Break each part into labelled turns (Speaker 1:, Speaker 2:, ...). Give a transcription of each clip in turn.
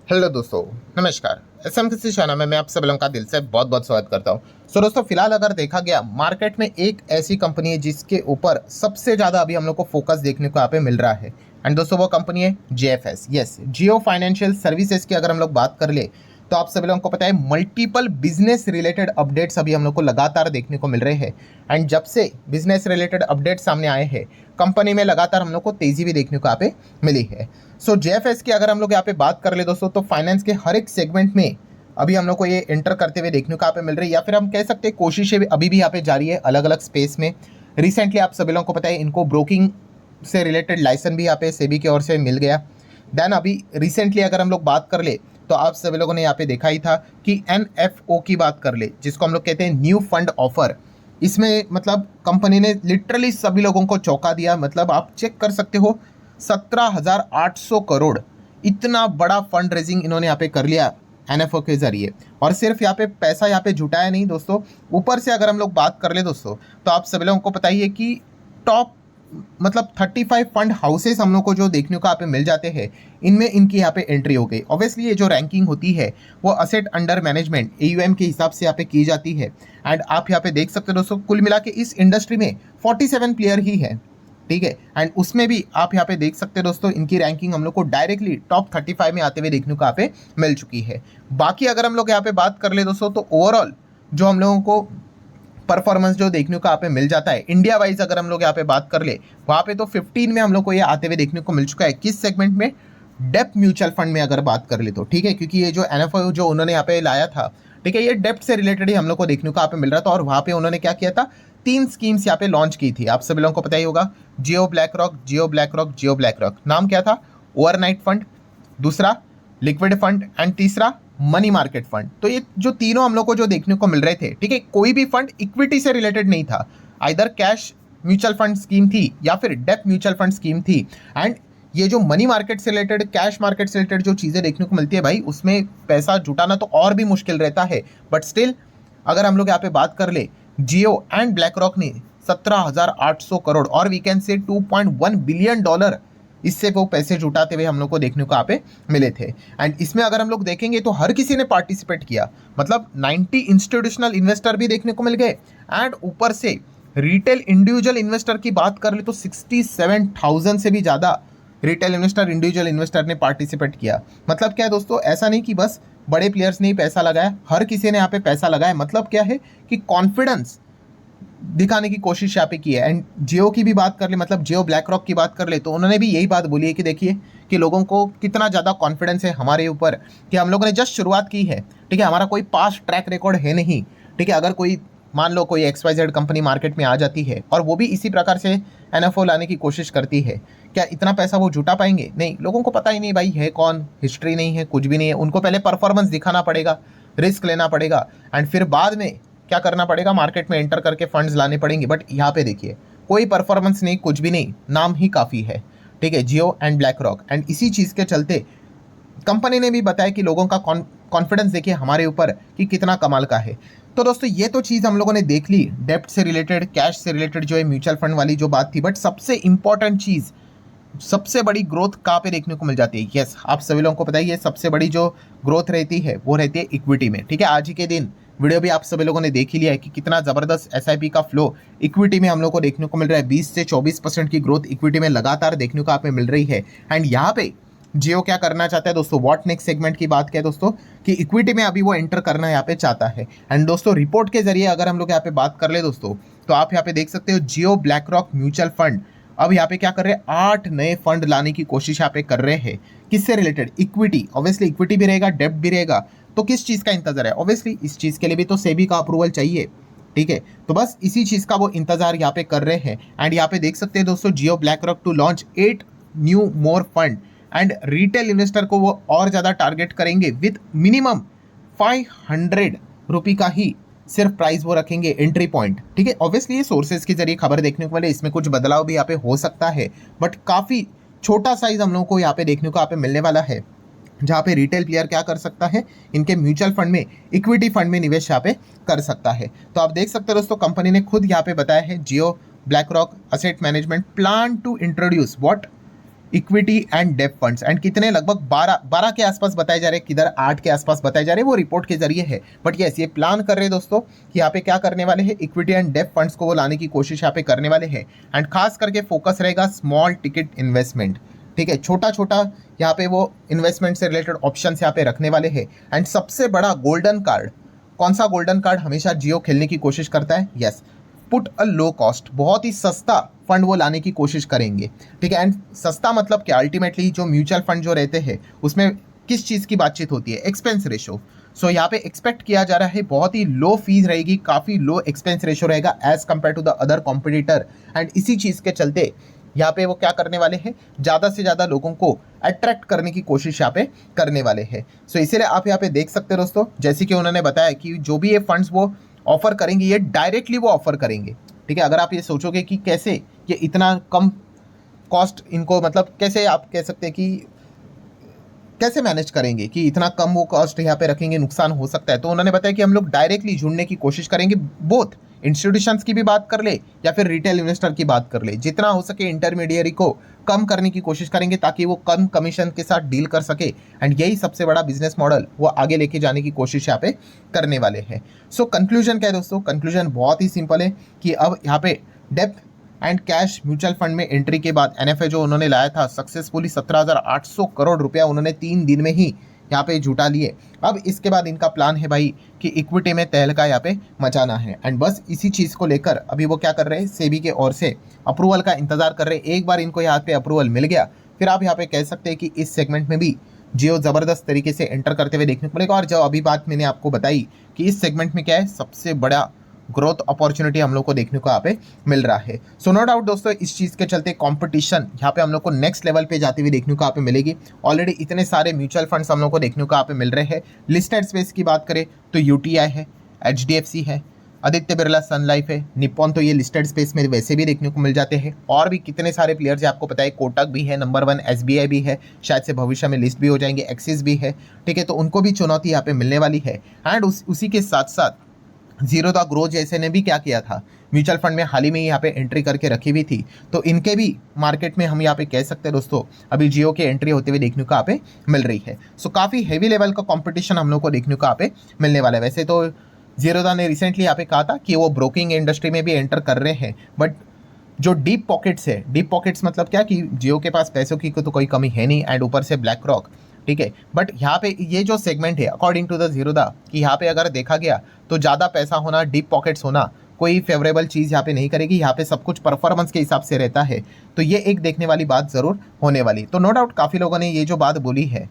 Speaker 1: Hello दोस्तों, नमस्कार। SM किसी चैनल में मैं आप सब लोगों का दिल से बहुत बहुत स्वागत करता हूं। सो दोस्तों, फिलहाल अगर देखा गया मार्केट में एक ऐसी कंपनी है जिसके ऊपर सबसे ज़्यादा अभी हम लोग को फोकस देखने को यहाँ पे मिल रहा है। एंड दोस्तों वो कंपनी है जेएफएस, यस, जियो फाइनेंशियल सर्विसेज की अगर हम लोग बात कर ले तो आप सभी लोगों को पता है मल्टीपल बिजनेस रिलेटेड अपडेट्स अभी हम लोग को लगातार देखने को मिल रहे हैं। एंड जब से बिजनेस रिलेटेड अपडेट सामने आए हैं, कंपनी में लगातार हम लोग को तेजी भी देखने को यहाँ पे मिली है। सो जेएफएस की अगर हम लोग यहाँ पे बात कर ले दोस्तों, तो फाइनेंस के हर एक सेगमेंट में अभी हम लोग को ये एंटर करते हुए देखने को यहाँ पे मिल रही है, या फिर हम कह सकते हैं कोशिशें भी अभी भी यहाँ पे जारी है अलग अलग स्पेस में। रिसेंटली आप सभी लोगों को पता है इनको ब्रोकिंग से रिलेटेड लाइसेंस भी यहाँ पे सेबी की ओर से मिल गया। देन अभी रिसेंटली अगर हम लोग बात कर ले तो आप सभी लोगों ने यहाँ पे देखा ही था कि एनएफओ की बात कर ले, जिसको हम लोग कहते हैं न्यू फंड ऑफर। इसमें मतलब कंपनी ने लिटरली सभी लोगों को चौंका दिया। मतलब आप चेक कर सकते हो 17,800 करोड़, इतना बड़ा फंड रेजिंग इन्होंने यहाँ पे कर लिया एनएफओ के जरिए। और सिर्फ यहाँ पे पैसा यहाँ पे जुटाया नहीं दोस्तों, ऊपर से अगर हम लोग बात कर ले दोस्तों, तो आप सभी लोगों को पता ही है कि टॉप मतलब 35 फंड हाउसेस हम लोग को जो देखने को यहाँ पे मिल जाते हैं, इनमें इनकी यहाँ पे एंट्री हो गई। ऑब्वियसली ये जो रैंकिंग होती है वो असेट अंडर मैनेजमेंट एयूएम के हिसाब से यहाँ पे की जाती है। एंड आप यहाँ पे देख सकते हो दोस्तों, कुल मिला के इस इंडस्ट्री में 47 प्लेयर ही है, ठीक है। एंड उसमें भी आप यहाँ पे देख सकते हैं दोस्तों, इनकी रैंकिंग हम लोग को डायरेक्टली टॉप 35 में आते हुए देखने को यहाँ पे मिल चुकी है। बाकी अगर हम लोग यहाँ पे बात कर ले दोस्तों, तो ओवरऑल जो हम लोगों को परफॉर्मेंस जो देखने को यहाँ पे मिल जाता है इंडिया वाइज अगर हम लोग यहाँ पे बात कर ले, वहाँ पे तो 15 में हम लोग को ये आते हुए देखने को मिल चुका है। किस सेगमेंट में? डेप्थ म्यूचुअल फंड में अगर बात कर ले तो, ठीक है, क्योंकि ये जो एनएफओ जो उन्होंने यहाँ पे लाया था, ठीक है, ये डेप्थ से रिलेटेड ही हम लोग को देखने को यहाँ पे मिल रहा था। और वहाँ पे उन्होंने क्या किया था, 3 स्कीम्स यहाँ पे लॉन्च की थी। आप सभी लोगों को पता ही होगा, जियो ब्लैक रॉक, जियो ब्लैक रॉक, जियो ब्लैक रॉक। नाम क्या था? ओवरनाइट फंड, दूसरा लिक्विड फंड, एंड तीसरा मनी मार्केट फंड। तो ये जो तीनों हम लोग को जो देखने को मिल रहे थे, ठीक है, कोई भी फंड इक्विटी से रिलेटेड नहीं था, either cash mutual fund scheme थी या फिर डेप्थ म्यूचुअल फंड स्कीम थी। एंड ये जो मनी मार्केट से रिलेटेड, कैश मार्केट से रिलेटेड जो चीज़ें देखने को मिलती है भाई, उसमें पैसा जुटाना तो और भी मुश्किल रहता है। बट स्टिल अगर हम लोग यहाँ पे बात कर ले, जियो एंड ब्लैक रॉक ने 17,800 करोड़ और वी कैन से $2.1 बिलियन इससे वो पैसे जुटाते हुए हम लोग को देखने को यहाँ पे मिले थे। एंड इसमें अगर हम लोग देखेंगे तो हर किसी ने पार्टिसिपेट किया, मतलब 90 इंस्टीट्यूशनल इन्वेस्टर भी देखने को मिल गए। एंड ऊपर से रिटेल इंडिविजुअल इन्वेस्टर की बात कर ले तो 67,000 से भी ज़्यादा रिटेल इन्वेस्टर, इंडिविजुअल इन्वेस्टर ने पार्टिसिपेट किया। मतलब क्या है दोस्तों, ऐसा नहीं कि बस बड़े प्लेयर्स ने ही पैसा लगाया, हर किसी ने यहाँ पे पैसा लगाया। मतलब क्या है कि कॉन्फिडेंस दिखाने की कोशिश यहाँ पे की है। एंड जियो की भी बात कर ले, मतलब जियो ब्लैक रॉक की बात कर ले, तो उन्होंने भी यही बात बोली है कि देखिए कि लोगों को कितना ज़्यादा कॉन्फिडेंस है हमारे ऊपर कि हम लोगों ने जस्ट शुरुआत की है, ठीक है, हमारा कोई पास्ट ट्रैक रिकॉर्ड है नहीं, ठीक है। अगर कोई मान लो कोई XYZ कंपनी मार्केट में आ जाती है और वो भी इसी प्रकार से एनएफओ लाने की कोशिश करती है, क्या इतना पैसा वो जुटा पाएंगे? नहीं, लोगों को पता ही नहीं भाई है कौन, हिस्ट्री नहीं है, कुछ भी नहीं है। उनको पहले परफॉर्मेंस दिखाना पड़ेगा, रिस्क लेना पड़ेगा, एंड फिर बाद में क्या करना पड़ेगा, मार्केट में एंटर करके फंड्स लाने पड़ेंगे। बट यहाँ पे देखिए कोई परफॉर्मेंस नहीं, कुछ भी नहीं, नाम ही काफ़ी है, ठीक है, जियो एंड ब्लैक रॉक। एंड इसी चीज़ के चलते कंपनी ने भी बताया कि लोगों का कॉन्फिडेंस देखिए हमारे ऊपर कि कितना कमाल का है। तो दोस्तों ये तो चीज़ हम लोगों ने देख ली, डेप्ट से रिलेटेड, कैश से रिलेटेड जो है म्यूचुअल फंड वाली जो बात थी। बट सबसे इंपॉर्टेंट चीज़, सबसे बड़ी ग्रोथ कहाँ पे देखने को मिल जाती है? यस, आप सभी लोगों को पता ही है, सबसे बड़ी जो ग्रोथ रहती है वो रहती है इक्विटी में, ठीक है। आज ही के दिन वीडियो भी आप सभी लोगों ने देख ही लिया है कि कितना ज़बरदस्त एसआईपी का फ्लो इक्विटी में हम लोग को देखने को मिल रहा है। 20 से 24% की ग्रोथ इक्विटी में लगातार देखने को आप में मिल रही है। एंड यहाँ पे जियो क्या करना चाहता है दोस्तों, व्हाट नेक्स्ट सेगमेंट की बात क्या है दोस्तों, कि इक्विटी में अभी वो एंटर करना यहाँ पे चाहता है। एंड दोस्तों रिपोर्ट के जरिए अगर हम लोग यहाँ पे बात कर ले दोस्तों, तो आप यहाँ पे देख सकते हो जियो ब्लैक रॉक म्यूचुअल फंड अब यहाँ पे क्या कर रहे हैं, 8 नए फंड लाने की कोशिश यहाँ पे कर रहे हैं। किससे रिलेटेड? इक्विटी। ऑब्वियसली इक्विटी भी रहेगा, डेब्ट भी रहेगा। तो किस चीज़ का इंतजार है? ऑब्वियसली इस चीज़ के लिए भी तो सेबी का अप्रूवल चाहिए, ठीक है। तो बस इसी चीज़ का वो इंतजार यहाँ पे कर रहे हैं। एंड यहाँ पे देख सकते हैं दोस्तों, Jio BlackRock to launch 8 new more fund. And retail investor को वो और ज़्यादा टारगेट करेंगे विथ मिनिमम 500 रुपये का ही सिर्फ प्राइस वो रखेंगे एंट्री पॉइंट, ठीक है। ऑब्वियसली ये सोर्सेज के जरिए खबर देखने को मिले, इसमें कुछ बदलाव भी यहाँ पे हो सकता है, बट काफ़ी छोटा साइज हम लोगों को यहाँ पे देखने को यहाँ पे मिलने वाला है, जहाँ पे रिटेल प्लेयर क्या कर सकता है, इनके म्यूचुअल फंड में, इक्विटी फंड में निवेश यहाँ पे कर सकता है। तो आप देख सकते हो दोस्तों, कंपनी ने खुद यहाँ पे बताया है, Jio BlackRock asset management plan to introduce what equity and डेब्ट फंड्स, एंड कितने, लगभग 12 के आसपास बताए जा रहे हैं, किधर 8 के आसपास बताए जा रहे हैं, वो रिपोर्ट के जरिए है। बट यस, ये प्लान कर रहे हैं दोस्तों कि यहाँ पे क्या करने वाले हैं, इक्विटी एंड डेब्ट फंड्स को वो लाने की कोशिश यहाँ पे करने वाले हैं। एंड खास करके फोकस रहेगा स्मॉल टिकट इन्वेस्टमेंट, ठीक है, छोटा छोटा यहाँ पे वो इन्वेस्टमेंट से रिलेटेड ऑप्शंस यहाँ पे रखने वाले हैं। एंड सबसे बड़ा गोल्डन कार्ड, कौन सा गोल्डन कार्ड हमेशा जियो खेलने की कोशिश करता है, yes, put a low cost, बहुत ही सस्ता फंड वो लाने की कोशिश करेंगे, ठीक है। एंड सस्ता मतलब क्या, अल्टीमेटली जो म्यूचुअल फंड जो रहते हैं उसमें किस चीज़ की बातचीत होती है, एक्सपेंस रेशो। सो यहाँ पे एक्सपेक्ट किया जा रहा है बहुत ही लो फीस रहेगी, काफ़ी लो एक्सपेंस रेशो रहेगा as compared to the other competitor. And इसी चीज़ के चलते यहाँ पे वो क्या करने वाले हैं, ज़्यादा से ज़्यादा लोगों को अट्रैक्ट करने की कोशिश यहाँ पे करने वाले हैं। सो इसीलिए आप यहाँ पे देख सकते हो दोस्तों, जैसे कि उन्होंने बताया कि जो भी ये फंड्स वो ऑफर करेंगे, ये डायरेक्टली वो ऑफर करेंगे, ठीक है। अगर आप ये सोचोगे कि कैसे ये इतना कम कॉस्ट इनको, मतलब कैसे आप कह सकते हैं कि कैसे मैनेज करेंगे कि इतना कम वो कॉस्ट यहाँ पे रखेंगे, नुकसान हो सकता है। तो उन्होंने बताया कि हम लोग डायरेक्टली जुड़ने की कोशिश करेंगे, बोथ इंस्टीट्यूशंस की भी बात कर ले या फिर रिटेल इन्वेस्टर की बात कर ले, जितना हो सके इंटरमीडियरी को कम करने की कोशिश करेंगे ताकि वो कम कमीशन के साथ डील कर सके। एंड यही सबसे बड़ा बिजनेस मॉडल वो आगे लेके जाने की कोशिश यहाँ पे करने वाले हैं। सो कंक्लूजन क्या है दोस्तों, कंक्लूजन बहुत ही सिंपल है कि अब यहाँ पे depth and cash mutual fund में एंट्री के बाद एनएफए जो उन्होंने लाया था सक्सेसफुली 17,800 करोड़ रुपया उन्होंने 3 दिन में ही यहाँ पे जुटा लिए। अब इसके बाद इनका प्लान है भाई कि इक्विटी में तहलका यहाँ पे मचाना है। एंड बस इसी चीज़ को लेकर अभी वो क्या कर रहे हैं, सेबी के ओर से अप्रूवल का इंतजार कर रहे हैं। एक बार इनको यहाँ पे अप्रूवल मिल गया, फिर आप यहाँ पे कह सकते हैं कि इस सेगमेंट में भी जियो ज़बरदस्त तरीके से एंटर करते हुए देखने को मिलेगा। और जो अभी बात मैंने आपको बताई कि इस सेगमेंट में क्या है, सबसे बड़ा ग्रोथ अपॉर्चुनिटी हम लोग को देखने को यहाँ पे मिल रहा है। सो नो डाउट दोस्तों, इस चीज़ के चलते कंपटीशन यहाँ पे हम लोग को नेक्स्ट लेवल पे जाते हुए देखने को यहाँ पे मिलेगी। ऑलरेडी इतने सारे म्यूचुअल फंड्स हम लोग को देखने को यहाँ पे मिल रहे हैं। लिस्टेड स्पेस की बात करें तो यूटीआई है, एचडीएफसी है, आदित्य बिरला सन लाइफ है, निप्पॉन, तो ये लिस्टेड स्पेस में वैसे भी देखने को मिल जाते हैं। और भी कितने सारे प्लेयर्स है आपको पता है, कोटक भी है नंबर 1, एसबीआई भी है, शायद से भविष्य में लिस्ट भी हो जाएंगे, एक्सिस भी है, ठीक है। तो उनको भी चुनौती यहाँ पे मिलने वाली है। एंड उसी के साथ साथ जीरोधा ग्रो जैसे ने भी क्या किया था, म्यूचुअल फंड में हाल ही में यहाँ पे एंट्री करके रखी हुई थी। तो इनके भी मार्केट में हम यहाँ पे कह सकते हैं दोस्तों, अभी जियो के एंट्री होते हुए देखने को यहाँ पे मिल रही है। सो काफ़ी हैवी लेवल का कंपटीशन हम लोग को देखने को यहाँ पे मिलने वाला है। वैसे तो जीरोधा ने रिसेंटली यहाँ पे कहा था कि वो ब्रोकिंग इंडस्ट्री में भी एंटर कर रहे हैं, बट जो डीप पॉकेट्स है, डीप पॉकेट्स मतलब क्या कि जियो के पास पैसों की तो कोई कमी है नहीं, एंड ऊपर से ब्लैक रॉक, ठीक है। बट यहाँ पे ये जो सेगमेंट है अकॉर्डिंग टू द जीरोधा कि यहाँ पे अगर देखा गया तो ज़्यादा पैसा होना, डीप पॉकेट्स होना कोई फेवरेबल चीज़ यहाँ पे नहीं करेगी। यहाँ पे सब कुछ परफॉर्मेंस के हिसाब से रहता है। तो ये एक देखने वाली बात ज़रूर होने वाली। तो नो डाउट काफ़ी लोगों ने ये जो बात बोली है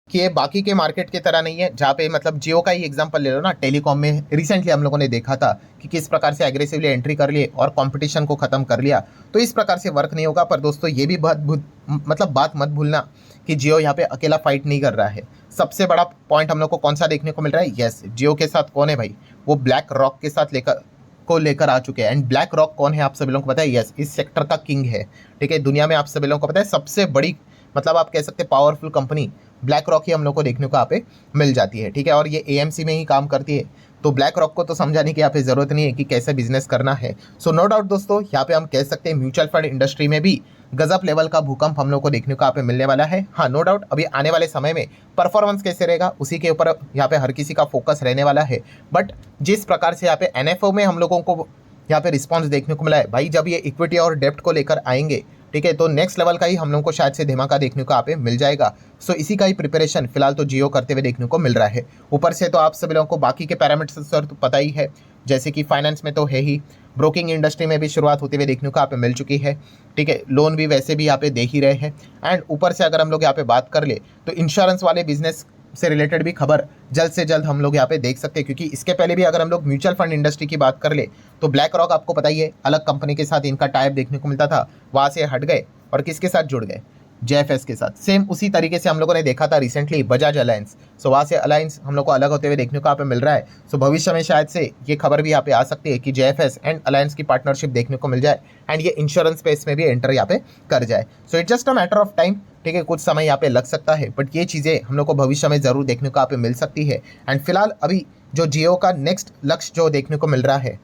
Speaker 1: कि ये बाकी के मार्केट की तरह नहीं है, जहाँ पे मतलब जियो का ही एग्जांपल ले लो ना, टेलीकॉम में रिसेंटली हम लोगों ने देखा था कि किस प्रकार से एग्रेसिवली एंट्री कर लिए और कंपटीशन को ख़त्म कर लिया। तो इस प्रकार से वर्क नहीं होगा। पर दोस्तों ये भी बात मत भूलना कि जियो यहाँ पे अकेला फाइट नहीं कर रहा है। सबसे बड़ा पॉइंट हम लोग को कौन सा देखने को मिल रहा है, यस, जियो के साथ कौन है भाई, वो ब्लैक रॉक के साथ लेकर आ चुके हैं। एंड ब्लैक रॉक कौन है आप सभी लोगों को पता है, यस, इस सेक्टर का किंग है, ठीक है। दुनिया में आप सभी लोगों को पता है सबसे बड़ी, मतलब आप कह सकते हैं पावरफुल कंपनी ब्लैक रॉक ही हम लोग को देखने को यहाँ पे मिल जाती है, ठीक है। और ये एएमसी में ही काम करती है। तो ब्लैक रॉक को तो समझाने की यहाँ पे ज़रूरत नहीं है कि कैसे बिजनेस करना है। सो नो डाउट दोस्तों, यहाँ पे हम कह सकते हैं म्यूचुअल फंड इंडस्ट्री में भी गजब लेवल का भूकंप हम लोग को देखने को यहाँ पे मिलने वाला है। हाँ, नो डाउट अभी आने वाले समय में परफॉर्मेंस कैसे रहेगा उसी के ऊपर यहाँ पे हर किसी का फोकस रहने वाला है। बट जिस प्रकार से यहाँ पे एनएफओ में हम लोगों को यहाँ पे रिस्पॉन्स देखने को मिला है भाई, जब ये इक्विटी और डेप्ट को लेकर आएंगे, ठीक है, तो नेक्स्ट लेवल का ही हम लोग को शायद से धमाका देखने को यहाँ पे मिल जाएगा। सो इसी का ही प्रिपरेशन फिलहाल तो जियो करते हुए देखने को मिल रहा है। ऊपर से तो आप सभी लोगों को बाकी के पैरामीटर्स तो पता ही है, जैसे कि फाइनेंस में तो है ही, ब्रोकिंग इंडस्ट्री में भी शुरुआत होते हुए देखने को यहाँ पे मिल चुकी है, ठीक है। लोन भी वैसे भी यहाँ पे दे ही रहे हैं। एंड ऊपर से अगर हम लोग यहाँ पे बात कर ले तो इंश्योरेंस वाले बिजनेस से रिलेटेड भी खबर जल्द से जल्द हम लोग यहाँ पे देख सकते हैं। क्योंकि इसके पहले भी अगर हम लोग म्यूचुअल फंड इंडस्ट्री की बात कर ले तो ब्लैक रॉक आपको पता ही है, अलग कंपनी के साथ इनका टाइप देखने को मिलता था, वहाँ से हट गए और किसके साथ जुड़ गए, जेएफएस के साथ। सेम उसी तरीके से हम लोगों ने देखा था रिसेंटली बजाज अलायंस। सो वहाँ से अलायंस हम लोग को अलग होते हुए देखने को यहाँ पे मिल रहा है। सो भविष्य में शायद से ये खबर भी यहाँ पे आ सकती है कि जेएफएस एंड अलायंस की पार्टनरशिप देखने को मिल जाए एंड ये इंश्योरेंस स्पेस में भी एंटर यहाँ पे कर जाए। So it's just a matter of time, ठीक है। कुछ समय यहाँ पे लग सकता है, बट ये चीज़ें हम लोग को भविष्य में ज़रूर देखने को यहाँ पे मिल सकती है। एंड फिलहाल अभी जो जियो का नेक्स्ट लक्ष्य जो देखने को मिल रहा है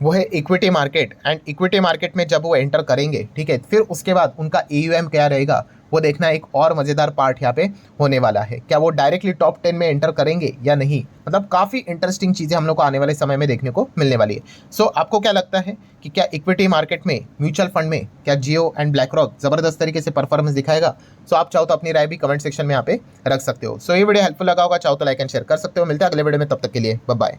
Speaker 1: वो है equity market. And equity market में जब वो एंटर करेंगे, ठीक है, फिर उसके बाद उनका AUM क्या रहेगा वो देखना एक और मज़ेदार पार्ट यहाँ पे होने वाला है। क्या वो डायरेक्टली टॉप 10 में एंटर करेंगे या नहीं, मतलब काफ़ी इंटरेस्टिंग चीज़ें हम लोग को आने वाले समय में देखने को मिलने वाली है। सो आपको क्या लगता है कि क्या इक्विटी मार्केट में, म्यूचुअल फंड में, क्या जियो एंड ब्लैक रॉक ज़बरदस्त तरीके से परफॉर्मेंस दिखाएगा? सो आप चाहो तो अपनी राय भी कमेंट सेक्शन में यहाँ पे रख सकते हो। सो ये वीडियो हेल्पफुल लगा होगा, चाहो तो लाइक एंड शेयर कर सकते हो। मिलते हैं अगले वीडियो में, तब तक के लिए बाय बाय।